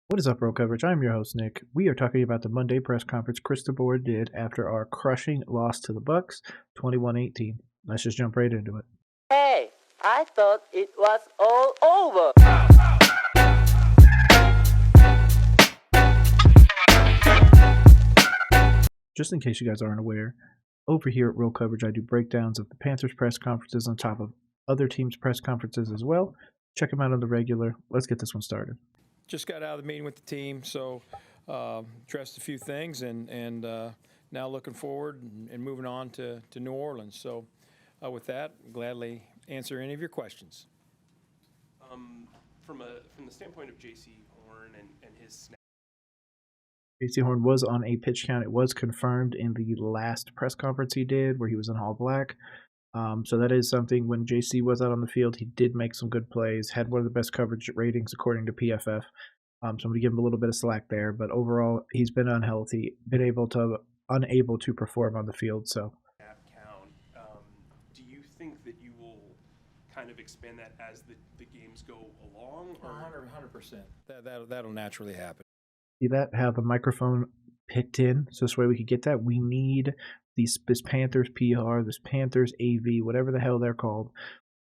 What is up, Roll Coverage? I'm your host, Nick. We are talking about the Monday press conference Chris Tabor did after our crushing loss to the Bucs, 21-18. Let's just jump right into it. Hey, I thought it was all over. Just in case you guys aren't aware, over here at Roll Coverage, I do breakdowns of the Panthers press conferences on top of other teams' press conferences as well. Check them out on the regular. Let's get this one started. Just got out of the meeting with the team, so addressed a few things, and now looking forward and moving on to New Orleans. So with that, gladly answer any of your questions. From the standpoint of J.C. Horn and his snap. J.C. Horn was on a pitch count. It was confirmed in the last press conference he did where he was in all black. So that is something. When JC was out on the field, he did make some good plays, had one of the best coverage ratings according to PFF. So I'm going to give him a little bit of slack there. But overall, he's been unhealthy, unable to perform on the field. So Count. Do you think that you will kind of expand that as the games go along? Or 100%. That'll naturally happen. See that? Have the microphone picked in, so this way we could get that. We need this Panthers PR, this Panthers AV, whatever the hell they're called,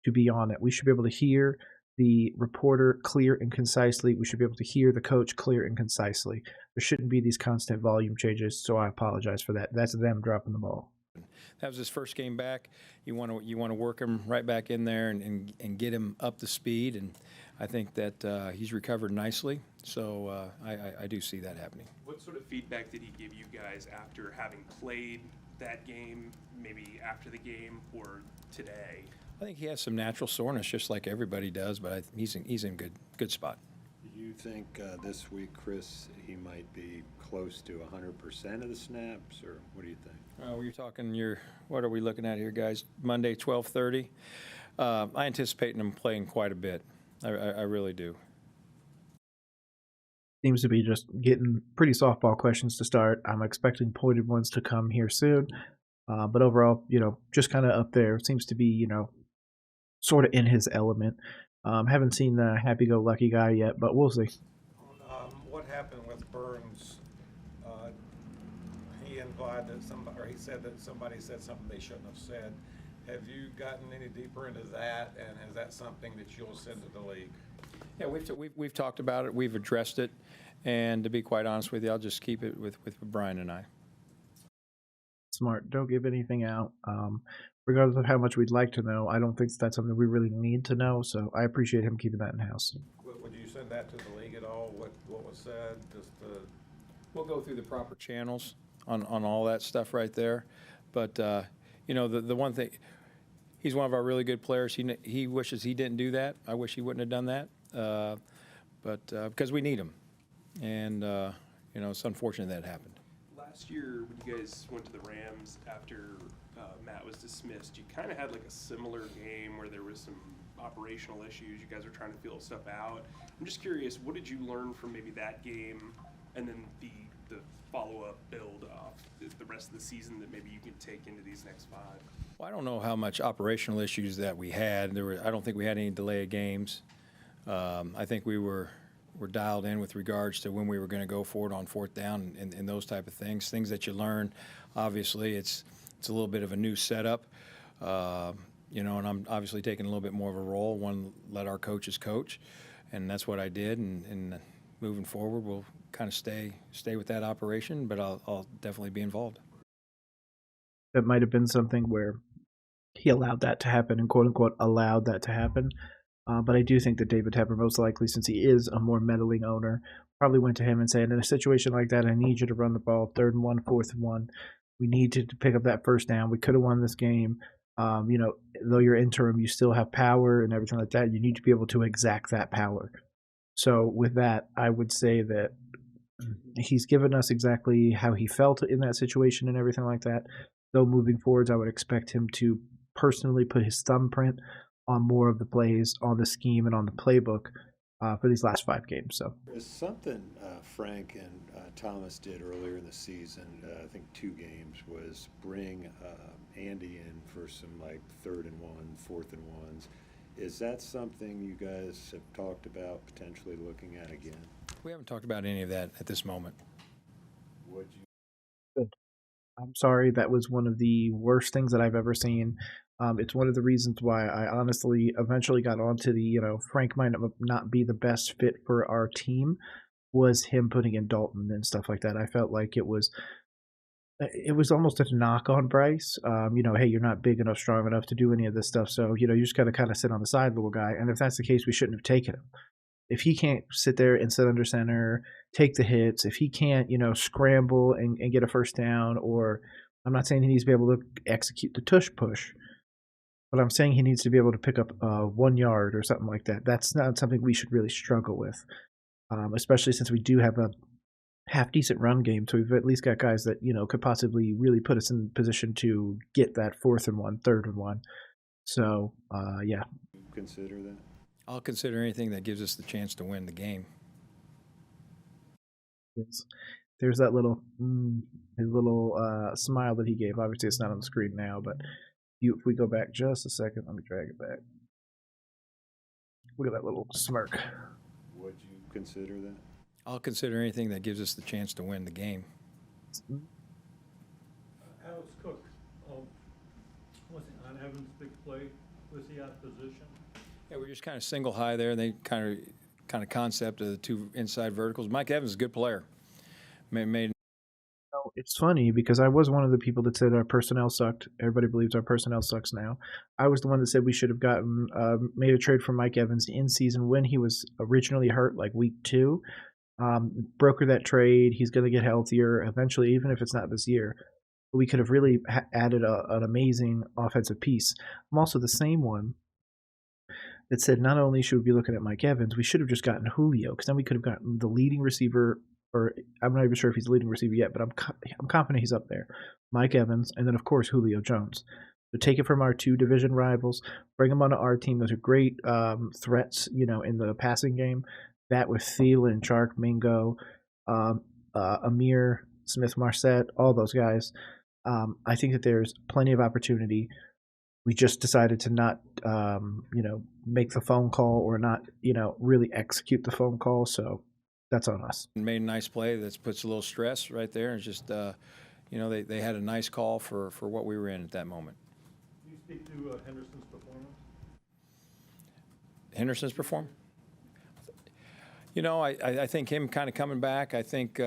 to be on it. We should be able to hear the reporter clear and concisely. We should be able to hear the coach clear and concisely. There shouldn't be these constant volume changes, so I apologize for that. That's them dropping the ball. That was his first game back. You want to work him right back in there and get him up to speed, and I think that he's recovered nicely. So I do see that happening. What sort of feedback did he give you guys after having played that game, maybe after the game or today? I think he has some natural soreness, just like everybody does, but he's in good spot. Do you think this week, Chris, he might be close to 100% of the snaps, or what do you think? You're talking what are we looking at here, guys? Monday, 12:30. I anticipate him playing quite a bit. I really do. Seems to be just getting pretty softball questions to start. I'm expecting pointed ones to come here soon. But overall, just kind of up there. Seems to be, sort of in his element. Haven't seen the happy-go-lucky guy yet, but we'll see. What happened with Burns? He implied that he said that somebody said something they shouldn't have said. Have you gotten any deeper into that, and is that something that you'll send to the league? Yeah, we've talked about it. We've addressed it, and to be quite honest with you, I'll just keep it with Brian and I. Smart. Don't give anything out. Regardless of how much we'd like to know, I don't think that's something we really need to know. So I appreciate him keeping that in house. Would you send that to the league at all? What was said? We'll go through the proper channels on all that stuff right there. But the one thing, he's one of our really good players. He wishes he didn't do that. I wish he wouldn't have done that. But because we need him, and it's unfortunate that happened. Last year, when you guys went to the Rams after Matt was dismissed, you kind of had like a similar game where there was some operational issues. You guys were trying to feel stuff out. I'm just curious, what did you learn from maybe that game, and then the follow-up build off the rest of the season that maybe you can take into these next 5? Well, I don't know how much operational issues that we had. I don't think we had any delay of games. I think we were dialed in with regards to when we were going to go for it on fourth down and those type of things that you learn. Obviously, it's a little bit of a new setup, and I'm obviously taking a little bit more of a role. Let our coaches coach, and that's what I did. And moving forward, we'll kind of stay with that operation, but I'll definitely be involved. That might have been something where he allowed that to happen and quote-unquote allowed that to happen. But I do think that David Tepper, most likely, since he is a more meddling owner, probably went to him and said, in a situation like that, I need you to run the ball 3rd and 1, 4th and 1. We need to pick up that first down. We could have won this game. Though you're interim, you still have power and everything like that. You need to be able to exact that power. So with that, I would say that he's given us exactly how he felt in that situation and everything like that. Though moving forwards, I would expect him to personally put his thumbprint on more of the plays, on the scheme, and on the playbook for these last 5 games. So there's something Frank and Thomas did earlier in the season, I think 2 games, was bring Andy in for some 3rd and 1, 4th and 1s. Is that something you guys have talked about potentially looking at again? We haven't talked about any of that at this moment. Would you? Good. I'm sorry, that was one of the worst things that I've ever seen. It's one of the reasons why I honestly eventually got onto the, Frank might not be the best fit for our team, was him putting in Dalton and stuff like that. I felt like it was almost a knock on Bryce. Hey, you're not big enough, strong enough to do any of this stuff, so you just got to kind of sit on the side, little guy. And if that's the case, we shouldn't have taken him. If he can't sit there and sit under center, take the hits, if he can't, scramble and get a first down, or I'm not saying he needs to be able to execute the tush push, but I'm saying he needs to be able to pick up 1 yard or something like that. That's not something we should really struggle with, especially since we do have a half decent run game. So we've at least got guys that could possibly really put us in position to get that 4th and 1, 3rd and 1. So yeah, Consider that? I'll consider anything that gives us the chance to win the game. there's that little his little smile that he gave. Obviously, it's not on the screen now, but if we go back just a second, let me drag it back. Look at that little smirk. Would you consider that? I'll consider anything that gives us the chance to win the game. Alex Cook, was it on Evans' big play? Was he out of position? Yeah, we're just kind of single high there. They kind of concept of the two inside verticals. Mike Evans is a good player. Made It's funny because I was one of the people that said our personnel sucked. Everybody believes our personnel sucks now. I was the one that said we should have gotten made a trade for Mike Evans in season when he was originally hurt, like week 2. Broker that trade. He's going to get healthier eventually, even if it's not this year. We could have really added an amazing offensive piece. I'm also the same one that said not only should we be looking at Mike Evans, we should have just gotten Julio, because then we could have gotten the leading receiver, or I'm not even sure if he's the leading receiver yet, but I'm confident he's up there. Mike Evans, and then of course Julio Jones. So take it from our 2 division rivals, bring them onto our team. Those are great threats, in the passing game. That with Thielen, Chark, Mingo, Amir, Smith-Marset, all those guys. I think that there's plenty of opportunity. We just decided to not, make the phone call, or not, really execute the phone call. So that's on us. made a nice play that puts a little stress right there. It's just, they had a nice call for what we were in at that moment. Can you speak to Henderson's performance? Henderson's perform? I think him kind of coming back, I think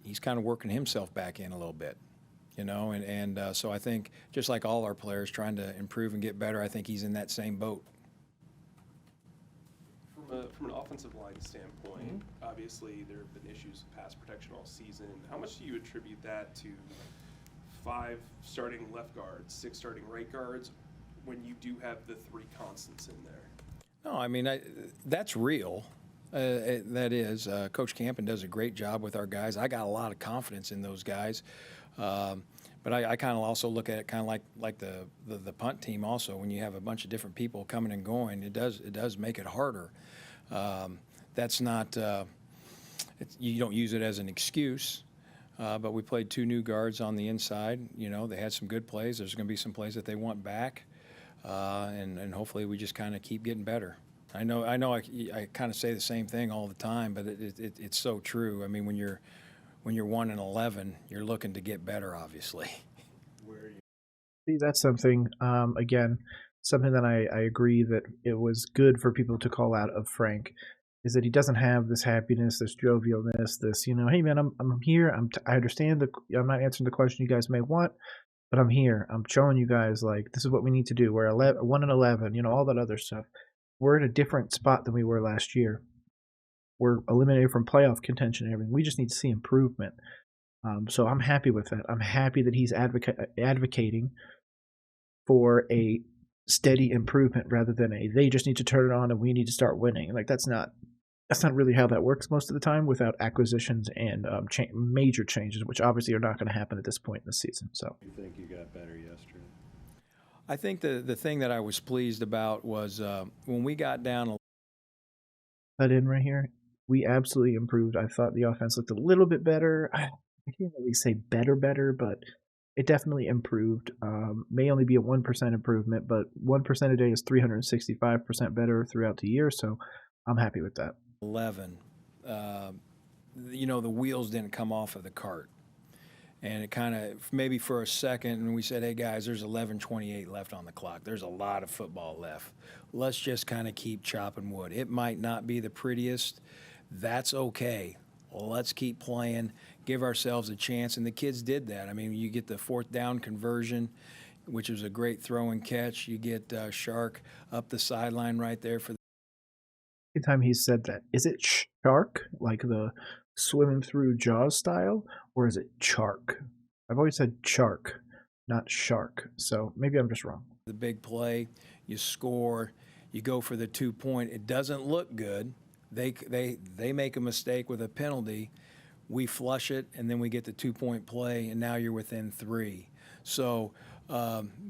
he's kind of working himself back in a little bit, so I think just like all our players trying to improve and get better, I think he's in that same boat. From an offensive line standpoint, obviously there have been issues with pass protection all season. How much do you attribute that to 5 starting left guards, 6 starting right guards, when you do have the 3 constants in there? No, I mean, that's real. That is. Coach Campen does a great job with our guys. I got a lot of confidence in those guys. But I kind of also look at it kind of like the punt team also. When you have a bunch of different people coming and going, it does make it harder. That's not you don't use it as an excuse. But we played 2 new guards on the inside. They had some good plays. There's going to be some plays that they want back. And hopefully we just kind of keep getting better. I know I kind of say the same thing all the time, but it's so true. I mean, when you're 1-11, you're looking to get better, obviously. See, that's something, again, something that I agree that it was good for people to call out of Frank, is that he doesn't have this happiness, this jovialness, this, hey man, I'm here. I understand I'm not answering the question you guys may want, but I'm here. I'm showing you guys, like, this is what we need to do. We're 1-11, all that other stuff. We're in a different spot than we were last year. We're eliminated from playoff contention and everything. We just need to see improvement. So I'm happy with that. I'm happy that he's advocating for a steady improvement rather than they just need to turn it on and we need to start winning. Like, that's not really how that works most of the time without acquisitions and major changes, which obviously are not going to happen at this point in the season. So You think you got better yesterday? I think the thing that I was pleased about was when we got down. That in right here, we absolutely improved. I thought the offense looked a little bit better. I can't really say better, but it definitely improved. May only be a 1% improvement, but 1% a day is 365% better throughout the year. So I'm happy with that. 11, the wheels didn't come off of the cart. And it kind of, maybe for a second, and we said, hey, guys, there's 11:28 left on the clock. There's a lot of football left. Let's just kind of keep chopping wood. It might not be the prettiest. That's okay. Let's keep playing, give ourselves a chance. And the kids did that. I mean, you get the fourth down conversion, which was a great throw and catch. You get Shark up the sideline right there for Every time he said that, is it shark, like the swimming through Jaws style, or is it chark? I've always said chark, not shark. So maybe I'm just wrong. the big play. You score. You go for the 2-point. It doesn't look good. They make a mistake with a penalty. We flush it, and then we get the 2-point play, and now you're within 3. So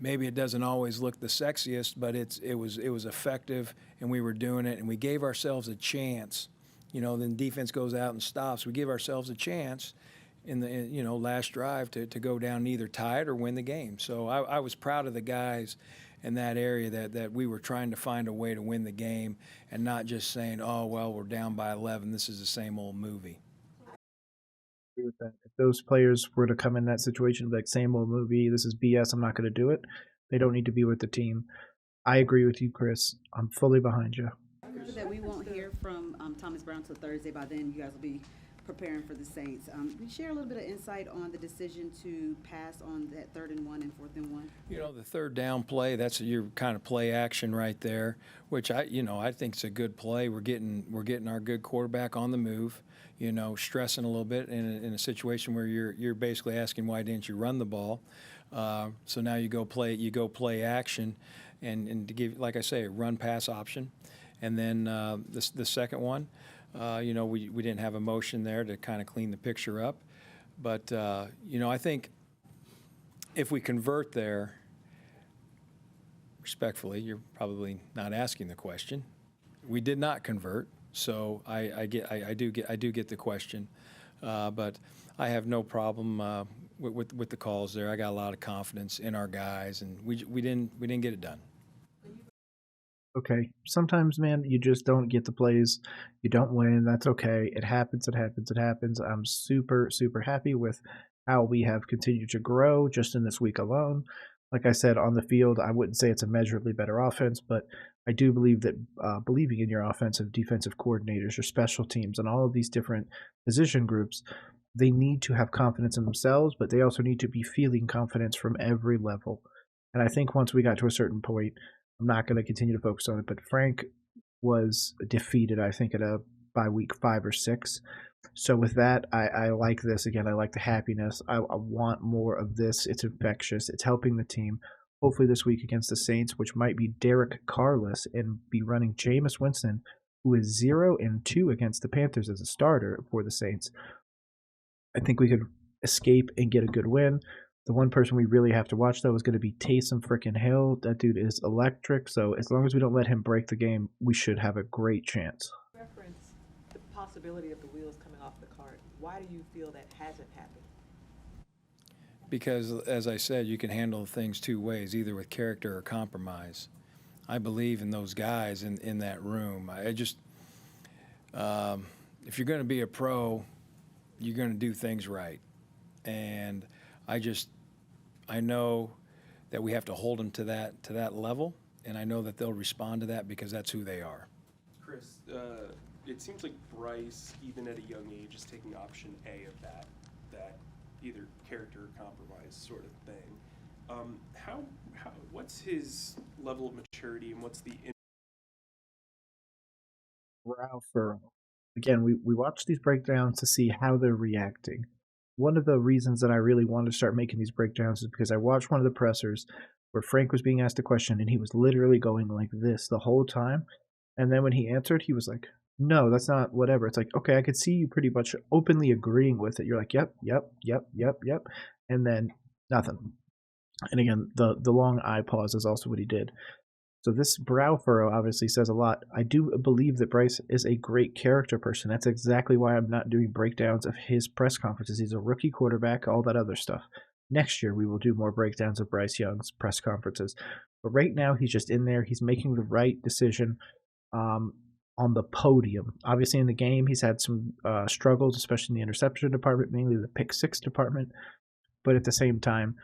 maybe it doesn't always look the sexiest, but it was effective, and we were doing it, and we gave ourselves a chance. Then defense goes out and stops. We give ourselves a chance in the last drive to go down and either tie it or win the game. So I was proud of the guys in that area that we were trying to find a way to win the game and not just saying, oh, well, we're down by 11. This is the same old movie. Agree with that. If those players were to come in that situation, like same old movie, this is BS, I'm not going to do it, they don't need to be with the team. I agree with you, Chris. I'm fully behind you. That we won't hear from Thomas Brown till Thursday. By then, you guys will be preparing for the Saints. We share a little bit of insight on the decision to pass on that 3rd and 1 and 4th and 1. The third down play, that's your kind of play action right there, which I think it's a good play. We're getting our good quarterback on the move, stressing a little bit in a situation where you're basically asking why didn't you run the ball. So now you go play action, and to give, like I say, a run pass option. And then the second one, we didn't have a motion there to kind of clean the picture up. But, I think if we convert there, respectfully, you're probably not asking the question. We did not convert, so I do get the question. But I have no problem with the calls there. I got a lot of confidence in our guys, and we didn't get it done. Okay, sometimes, man, you just don't get the plays. You don't win. That's okay. It happens. I'm super, super happy with how we have continued to grow just in this week alone. Like I said, on the field, I wouldn't say it's a measurably better offense, but I do believe that believing in your offensive, defensive coordinators, your special teams, and all of these different position groups, they need to have confidence in themselves, but they also need to be feeling confidence from every level. And I think once we got to a certain point, I'm not going to continue to focus on it, but Frank was defeated, I think, by week 5 or 6. So with that, I like this. Again, I like the happiness. I want more of this. It's infectious. It's helping the team. Hopefully this week against the Saints, which might be Derek Carless, and be running Jameis Winston, who is 0-2 against the Panthers as a starter for the Saints. I think we could escape and get a good win. The one person we really have to watch, though, is going to be Taysom freaking Hill. That dude is electric, so as long as we don't let him break the game, we should have a great chance. Reference the possibility of the wheels coming off the cart. Why do you feel that hasn't happened? Because, as I said, you can handle things two ways, either with character or compromise. I believe in those guys in that room. I just, if you're going to be a pro, you're going to do things right. And I know that we have to hold them to that level, and I know that they'll respond to that because that's who they are. Chris, it seems like Bryce, even at a young age, is taking option A of that either character or compromise sort of thing. What's his level of maturity, and what's the Brow furrow. Again, we watch these breakdowns to see how they're reacting. One of the reasons that I really wanted to start making these breakdowns is because I watched one of the pressers where Frank was being asked a question and he was literally going like this the whole time. And then when he answered, he was like, no, that's not whatever. It's like, okay, I could see you pretty much openly agreeing with it. You're like, yep. And then nothing. And again, the long eye pause is also what he did. So this brow furrow obviously says a lot. I do believe that Bryce is a great character person. That's exactly why I'm not doing breakdowns of his press conferences. He's a rookie quarterback, all that other stuff. Next year, we will do more breakdowns of Bryce Young's press conferences. But right now, he's just in there. He's making the right decision. on the podium. Obviously, in the game, he's had some struggles, especially in the interception department, mainly the pick six department. But at the same time,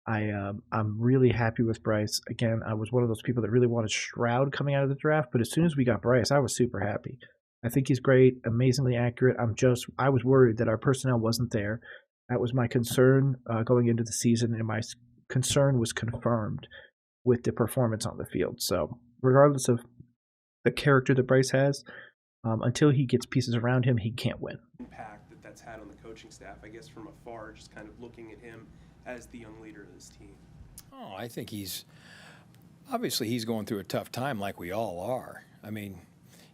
I'm really happy with Bryce. Again, I was one of those people that really wanted Stroud coming out of the draft, but as soon as we got Bryce, I was super happy. I think he's great, amazingly accurate. I was worried that our personnel wasn't there. That was my concern going into the season, and my concern was confirmed with the performance on the field. So, regardless of the character that Bryce has, until he gets pieces around him, he can't win. Impact that's had on the coaching staff, I guess, from afar, just kind of looking at him as the young leader of this team. Oh, I think he's going through a tough time like we all are. I mean,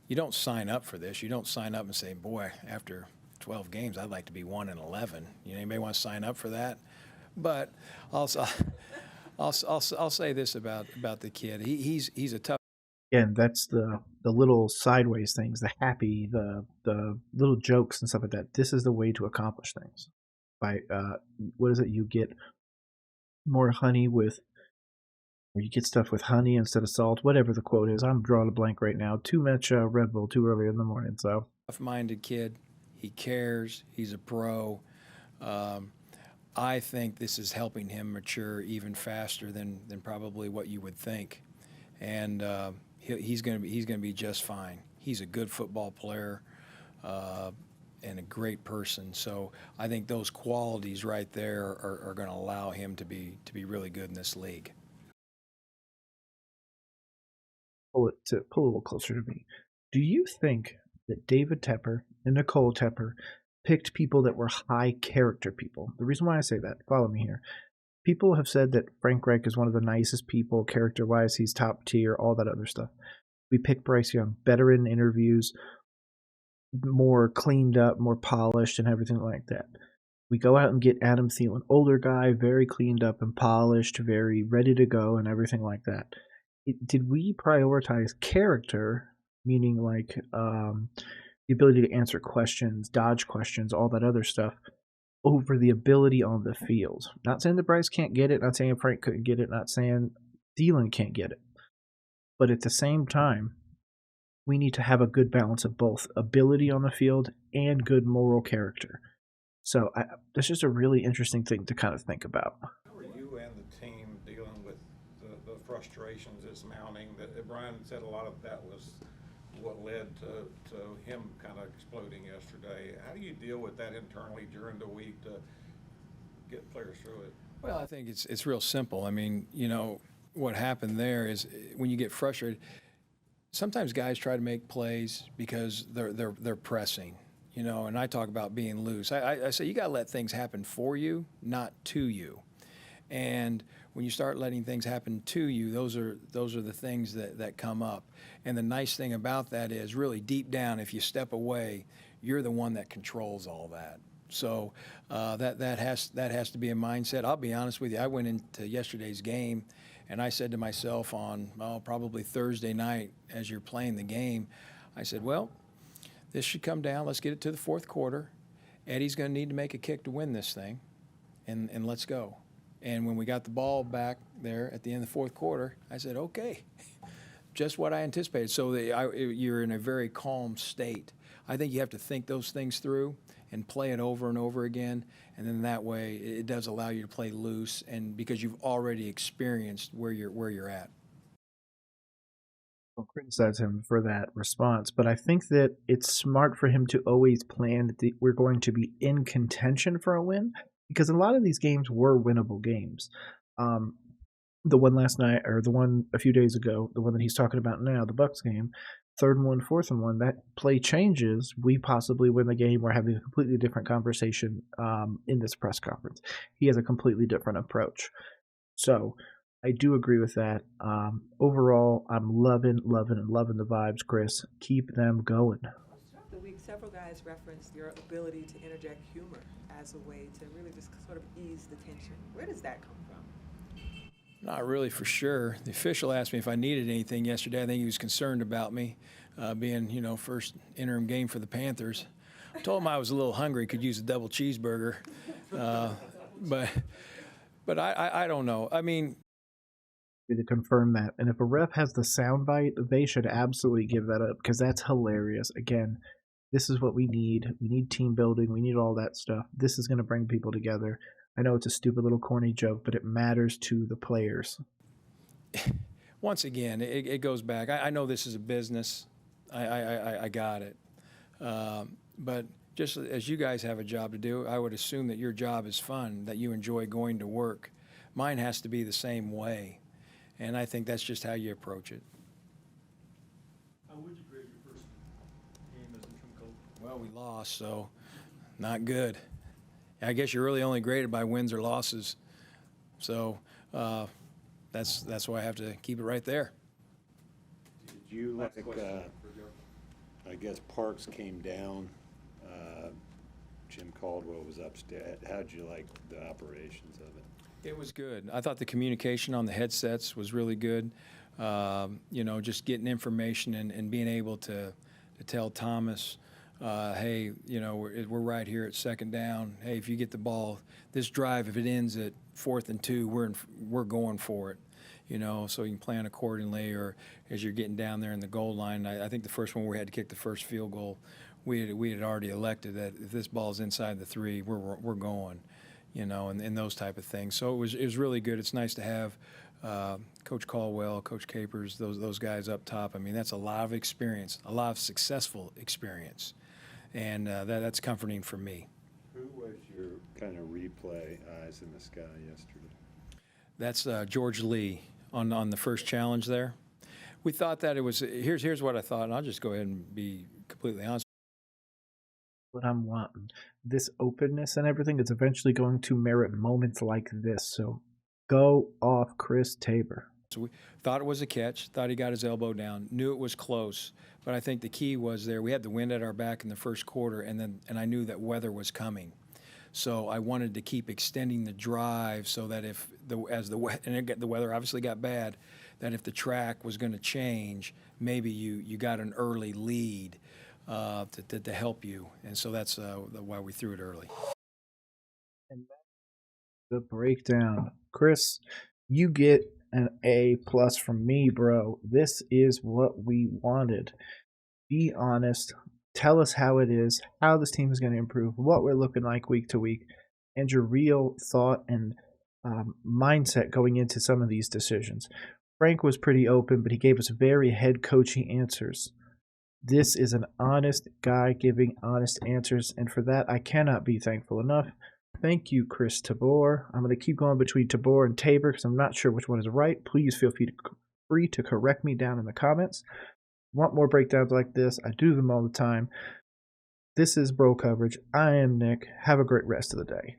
you don't sign up for this. You don't sign up and say, boy, after 12 games, I'd like to be 1-11. You know, anybody want to sign up for that? But also, I'll say this about the kid. He's a tough. Again, that's the little sideways things, the happy, the little jokes and stuff like that. This is the way to accomplish things. By what is it? You get more honey with, or you get stuff with honey instead of salt. Whatever the quote is, I'm drawing a blank right now. Too much Red Bull too early in the morning. So Tough-minded kid. He cares. He's a pro. I think this is helping him mature even faster than probably what you would think, and he's going to be just fine. He's a good football player and a great person. So I think those qualities right there are going to allow him to be really good in this league. Pull a little closer to me. Do you think that David Tepper and Nicole Tepper picked people that were high character people? The reason why I say that, follow me here. People have said that Frank Reich is one of the nicest people, character-wise. He's top tier, all that other stuff. We picked Bryce Young, better in interviews, more cleaned up, more polished, and everything like that. We go out and get Adam Thielen, older guy, very cleaned up and polished, very ready to go, and everything like that. Did we prioritize character, meaning like the ability to answer questions, dodge questions, all that other stuff, over the ability on the field? Not saying that Bryce can't get it, not saying Frank couldn't get it, not saying Thielen can't get it. But at the same time, we need to have a good balance of both ability on the field and good moral character. So that's just a really interesting thing to kind of think about. How are you and the team dealing with the frustrations that's mounting? That Brian said a lot of that was what led to him kind of exploding yesterday. How do you deal with that internally during the week to get players through it? Well, I think it's real simple. I mean, you know, what happened there is when you get frustrated, sometimes guys try to make plays because they're pressing, you know, and I talk about being loose. I say you got to let things happen for you, not to you. And when you start letting things happen to you, those are the things that come up. And the nice thing about that is really deep down, if you step away, you're the one that controls all that. So that has to be a mindset. I'll be honest with you. I went into yesterday's game, and I said to myself on probably Thursday night as you're playing the game, I said, well, this should come down. Let's get it to the fourth quarter. Eddie's going to need to make a kick to win this thing, and let's go. And when we got the ball back there at the end of the fourth quarter, I said, okay, just what I anticipated. So you're in a very calm state. I think you have to think those things through and play it over and over again, and then that way it does allow you to play loose, and because you've already experienced where you're at. I'll criticize him for that response, but I think that it's smart for him to always plan that we're going to be in contention for a win, because a lot of these games were winnable games. The one last night, or the one a few days ago, the one that he's talking about now, the Bucs game, 3rd and 1, 4th and 1, that play changes, we possibly win the game. We're having a completely different conversation in this press conference. He has a completely different approach. So I do agree with that. Overall, I'm loving the vibes, Chris. Keep them going. Throughout the week, several guys referenced your ability to interject humor as a way to really just sort of ease the tension. Where does that come from? Not really for sure. The official asked me if I needed anything yesterday. I think he was concerned about me being, you know, first interim game for the Panthers. I told him I was a little hungry, could use a double cheeseburger. But I don't know. I mean, to confirm that. And if a ref has the soundbite, they should absolutely give that up because that's hilarious. Again, this is what we need. We need team building. We need all that stuff. This is going to bring people together. I know it's a stupid little corny joke, but it matters to the players. Once again, it goes back. I know this is a business. I got it. But just as you guys have a job to do, I would assume that your job is fun, that you enjoy going to work. Mine has to be the same way. And I think that's just how you approach it. How would you grade your first game as interim coach? Well, we lost, so not good. I guess you're really only graded by wins or losses. So that's why I have to keep it right there. Did you I guess Parks came down, Jim Caldwell was upstairs. How'd you like the operations of it? It was good. I thought the communication on the headsets was really good. Just getting information and being able to tell Thomas, hey, we're right here at second down. Hey, if you get the ball, this drive, if it ends at 4th and 2, we're going for it. So you can plan accordingly. Or as you're getting down there in the goal line, I think the first one we had to kick the first field goal, we had already elected that if this ball's inside the 3, we're going. And those type of things. So it was really good. It's nice to have Coach Caldwell, Coach Capers, those guys up top. I mean, that's a lot of experience, a lot of successful experience, and that's comforting for me. Who was your kind of replay eyes in the sky yesterday? That's George Lee on the first challenge there. We thought that it was. Here's what I thought, and I'll just go ahead and be completely honest. What I'm wanting. This openness and everything is eventually going to merit moments like this. So go off, Chris Tabor. So we thought it was a catch, thought he got his elbow down, knew it was close. But I think the key was there. We had the wind at our back in the first quarter, and I knew that weather was coming. So I wanted to keep extending the drive so that the weather obviously got bad, that if the track was going to change, maybe you got an early lead. To help you, and so that's why we threw it early. And the breakdown, Chris, you get an A+ from me, bro. This is what we wanted. Be honest. Tell us how it is, how this team is going to improve, what we're looking like week to week, and your real thought and mindset going into some of these decisions. Frank was pretty open, but he gave us very head coachy answers. This is an honest guy giving honest answers, and for that, I cannot be thankful enough. Thank you, Chris Tabor. I'm going to keep going between Tabor and Tabor because I'm not sure which one is right. Please feel free to correct me down in the comments. Want more breakdowns like this? I do them all the time. This is Bro Coverage. I am Nick. Have a great rest of the day.